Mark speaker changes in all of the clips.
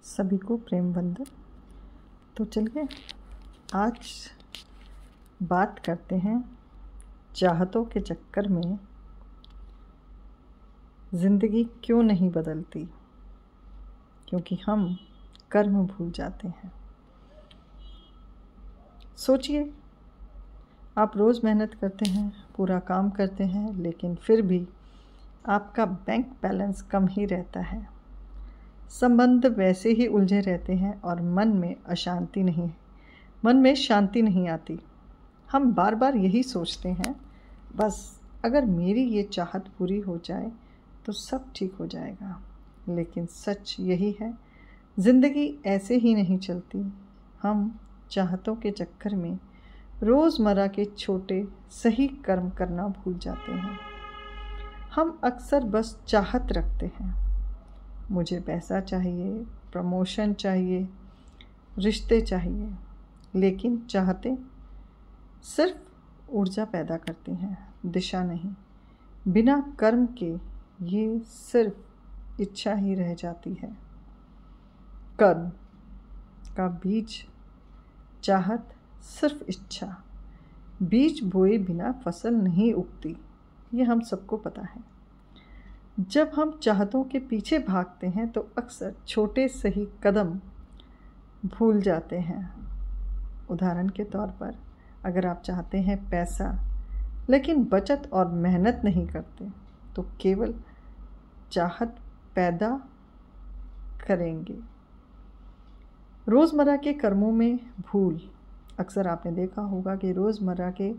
Speaker 1: सभी को प्रेम वंदन। तो चलिए आज बात करते हैं चाहतों के चक्कर में ज़िंदगी क्यों नहीं बदलती, क्योंकि हम कर्म भूल जाते हैं। सोचिए, आप रोज़ मेहनत करते हैं, पूरा काम करते हैं, लेकिन फिर भी आपका बैंक बैलेंस कम ही रहता है। संबंध वैसे ही उलझे रहते हैं और मन में शांति नहीं आती। हम बार बार यही सोचते हैं, बस अगर मेरी ये चाहत पूरी हो जाए तो सब ठीक हो जाएगा। लेकिन सच यही है, ज़िंदगी ऐसे ही नहीं चलती। हम चाहतों के चक्कर में रोज़मर्रा के छोटे सही कर्म करना भूल जाते हैं। हम अक्सर बस चाहत रखते हैं, मुझे पैसा चाहिए, प्रमोशन चाहिए, रिश्ते चाहिए, लेकिन चाहते सिर्फ ऊर्जा पैदा करती हैं, दिशा नहीं। बिना कर्म के ये सिर्फ इच्छा ही रह जाती है। कर्म का बीज, चाहत सिर्फ इच्छा। बीज बोए बिना फसल नहीं उगती, ये हम सबको पता है। जब हम चाहतों के पीछे भागते हैं तो अक्सर छोटे सही कदम भूल जाते हैं। उदाहरण के तौर पर, अगर आप चाहते हैं पैसा लेकिन बचत और मेहनत नहीं करते तो केवल चाहत पैदा करेंगे। रोज़मर्रा के कर्मों में भूल। अक्सर आपने देखा होगा कि रोज़मर्रा के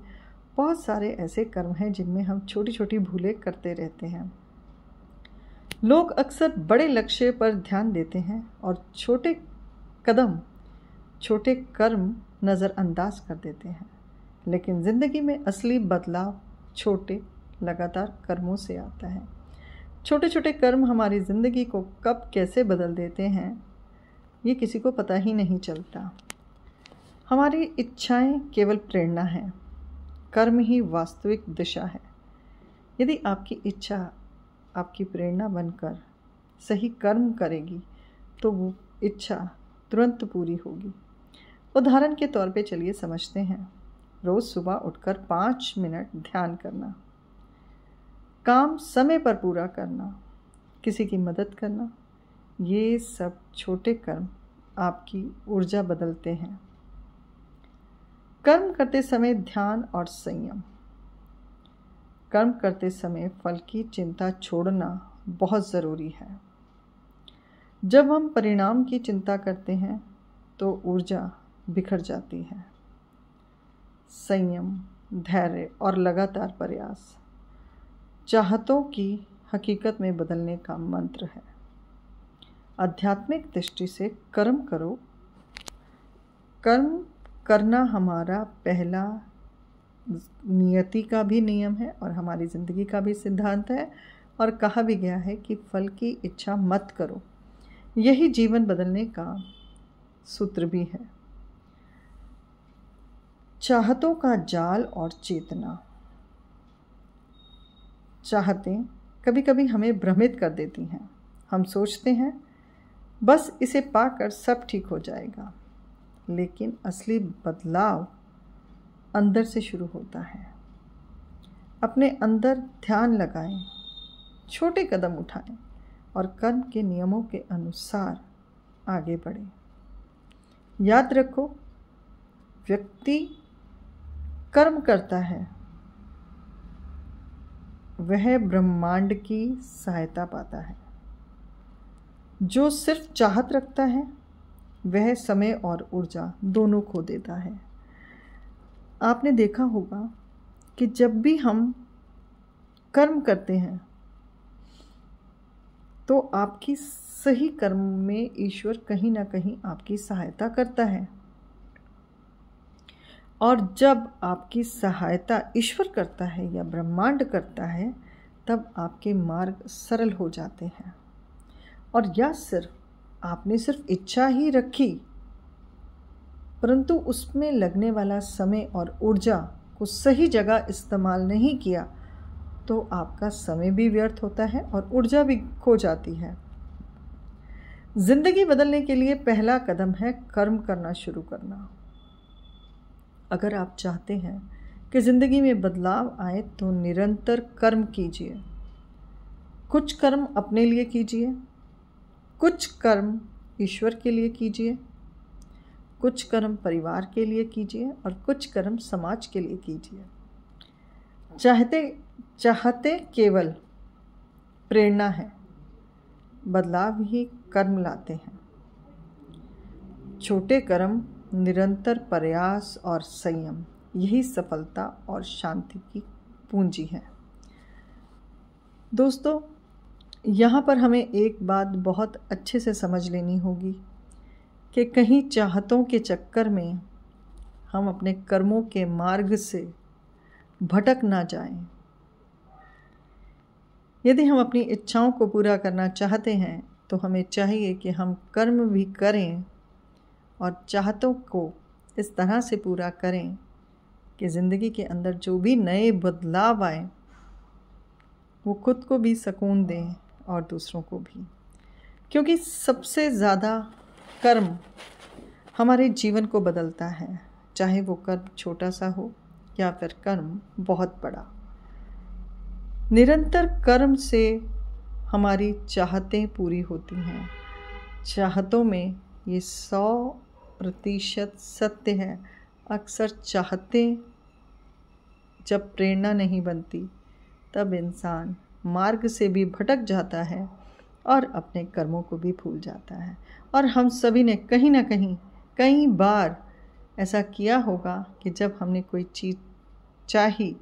Speaker 1: बहुत सारे ऐसे कर्म हैं जिनमें हम छोटी छोटी भूलें करते रहते हैं। लोग अक्सर बड़े लक्ष्य पर ध्यान देते हैं और छोटे कदम, छोटे कर्म नज़रअंदाज कर देते हैं। लेकिन ज़िंदगी में असली बदलाव छोटे लगातार कर्मों से आता है। छोटे छोटे कर्म हमारी ज़िंदगी को कब कैसे बदल देते हैं, ये किसी को पता ही नहीं चलता। हमारी इच्छाएं केवल प्रेरणा हैं, कर्म ही वास्तविक दिशा है। यदि आपकी इच्छा आपकी प्रेरणा बनकर सही कर्म करेगी तो वो इच्छा तुरंत पूरी होगी। उदाहरण के तौर पे चलिए समझते हैं। रोज़ सुबह उठकर 5 मिनट ध्यान करना, काम समय पर पूरा करना, किसी की मदद करना, ये सब छोटे कर्म आपकी ऊर्जा बदलते हैं। कर्म करते समय ध्यान और संयम। कर्म करते समय फल की चिंता छोड़ना बहुत ज़रूरी है। जब हम परिणाम की चिंता करते हैं तो ऊर्जा बिखर जाती है। संयम, धैर्य और लगातार प्रयास चाहतों की हकीकत में बदलने का मंत्र है। आध्यात्मिक दृष्टि से कर्म करो। कर्म करना हमारा पहला नियति का भी नियम है और हमारी ज़िंदगी का भी सिद्धांत है। और कहा भी गया है कि फल की इच्छा मत करो, यही जीवन बदलने का सूत्र भी है। चाहतों का जाल और चेतना। चाहतें कभी कभी हमें भ्रमित कर देती हैं। हम सोचते हैं बस इसे पाकर सब ठीक हो जाएगा, लेकिन असली बदलाव अंदर से शुरू होता है। अपने अंदर ध्यान लगाएं, छोटे कदम उठाएं और कर्म के नियमों के अनुसार आगे बढ़ें। याद रखो, व्यक्ति कर्म करता है, वह ब्रह्मांड की सहायता पाता है। जो सिर्फ चाहत रखता है वह समय और ऊर्जा दोनों खो देता है। आपने देखा होगा कि जब भी हम कर्म करते हैं तो आपकी सही कर्म में ईश्वर कहीं ना कहीं आपकी सहायता करता है। और जब आपकी सहायता ईश्वर करता है या ब्रह्मांड करता है, तब आपके मार्ग सरल हो जाते हैं। और या आपने सिर्फ इच्छा ही रखी, परंतु उसमें लगने वाला समय और ऊर्जा को सही जगह इस्तेमाल नहीं किया तो आपका समय भी व्यर्थ होता है और ऊर्जा भी खो जाती है। जिंदगी बदलने के लिए पहला कदम है कर्म करना शुरू करना। अगर आप चाहते हैं कि ज़िंदगी में बदलाव आए तो निरंतर कर्म कीजिए। कुछ कर्म अपने लिए कीजिए, कुछ कर्म ईश्वर के लिए कीजिए, कुछ कर्म परिवार के लिए कीजिए और कुछ कर्म समाज के लिए कीजिए। चाहते केवल प्रेरणा है, बदलाव ही कर्म लाते हैं। छोटे कर्म, निरंतर प्रयास और संयम, यही सफलता और शांति की पूंजी है। दोस्तों, यहाँ पर हमें एक बात बहुत अच्छे से समझ लेनी होगी कि कहीं चाहतों के चक्कर में हम अपने कर्मों के मार्ग से भटक ना जाएं। यदि हम अपनी इच्छाओं को पूरा करना चाहते हैं तो हमें चाहिए कि हम कर्म भी करें और चाहतों को इस तरह से पूरा करें कि ज़िंदगी के अंदर जो भी नए बदलाव आए वो खुद को भी सुकून दें और दूसरों को भी, क्योंकि सबसे ज़्यादा कर्म हमारे जीवन को बदलता है, चाहे वो कर्म छोटा सा हो या फिर कर्म बहुत बड़ा। निरंतर कर्म से हमारी चाहतें पूरी होती हैं। चाहतों में ये 100% सत्य है। अक्सर चाहतें जब प्रेरणा नहीं बनती तब इंसान मार्ग से भी भटक जाता है और अपने कर्मों को भी भूल जाता है। और हम सभी ने कहीं ना कहीं कई बार ऐसा किया होगा कि जब हमने कोई चीज़ चाही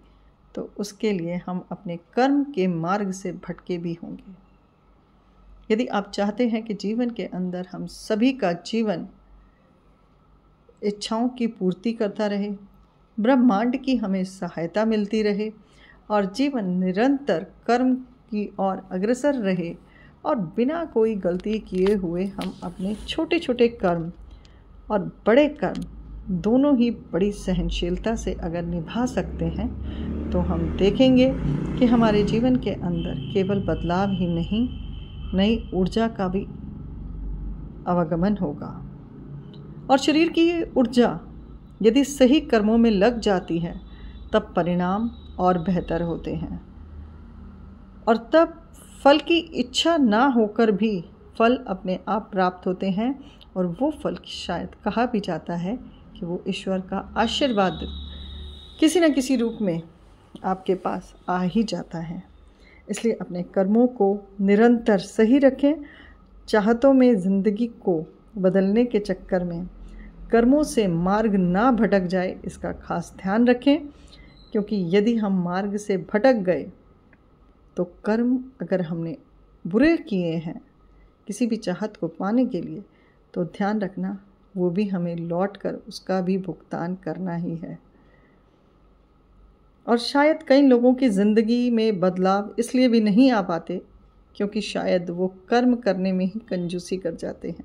Speaker 1: तो उसके लिए हम अपने कर्म के मार्ग से भटके भी होंगे। यदि आप चाहते हैं कि जीवन के अंदर हम सभी का जीवन इच्छाओं की पूर्ति करता रहे, ब्रह्मांड की हमें सहायता मिलती रहे और जीवन निरंतर कर्म की ओर अग्रसर रहे और बिना कोई गलती किए हुए हम अपने छोटे छोटे कर्म और बड़े कर्म दोनों ही बड़ी सहनशीलता से अगर निभा सकते हैं तो हम देखेंगे कि हमारे जीवन के अंदर केवल बदलाव ही नहीं, नई ऊर्जा का भी आवागमन होगा। और शरीर की ये ऊर्जा यदि सही कर्मों में लग जाती है तब परिणाम और बेहतर होते हैं और तब फल की इच्छा ना होकर भी फल अपने आप प्राप्त होते हैं। और वो फल शायद कहा भी जाता है कि वो ईश्वर का आशीर्वाद किसी न किसी रूप में आपके पास आ ही जाता है। इसलिए अपने कर्मों को निरंतर सही रखें। चाहतों में ज़िंदगी को बदलने के चक्कर में कर्मों से मार्ग ना भटक जाए, इसका खास ध्यान रखें, क्योंकि यदि हम मार्ग से भटक गए तो कर्म अगर हमने बुरे किए हैं किसी भी चाहत को पाने के लिए तो ध्यान रखना वो भी हमें लौट कर उसका भी भुगतान करना ही है। और शायद कई लोगों की ज़िंदगी में बदलाव इसलिए भी नहीं आ पाते क्योंकि शायद वो कर्म करने में ही कंजूसी कर जाते हैं।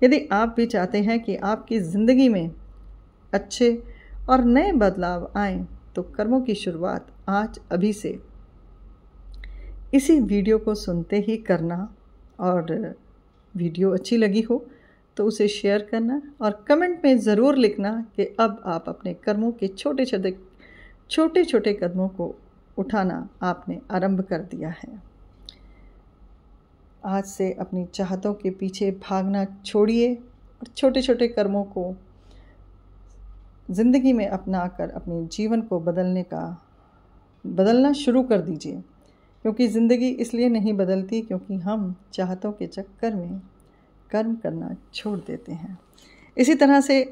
Speaker 1: यदि आप भी चाहते हैं कि आपकी ज़िंदगी में अच्छे और नए बदलाव आएं तो कर्मों की शुरुआत आज अभी से इसी वीडियो को सुनते ही करना। और वीडियो अच्छी लगी हो तो उसे शेयर करना और कमेंट में ज़रूर लिखना कि अब आप अपने कर्मों के छोटे छोटे कदमों को उठाना आपने आरंभ कर दिया है। आज से अपनी चाहतों के पीछे भागना छोड़िए और छोटे छोटे कर्मों को ज़िंदगी में अपनाकर अपने जीवन को बदलना शुरू कर दीजिए, क्योंकि ज़िंदगी इसलिए नहीं बदलती क्योंकि हम चाहतों के चक्कर में कर्म करना छोड़ देते हैं। इसी तरह से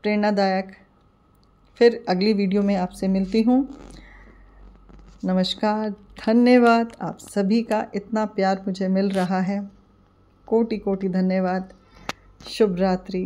Speaker 1: प्रेरणादायक फिर अगली वीडियो में आपसे मिलती हूँ। नमस्कार, धन्यवाद। आप सभी का इतना प्यार मुझे मिल रहा है, कोटि कोटि धन्यवाद। शुभ रात्रि।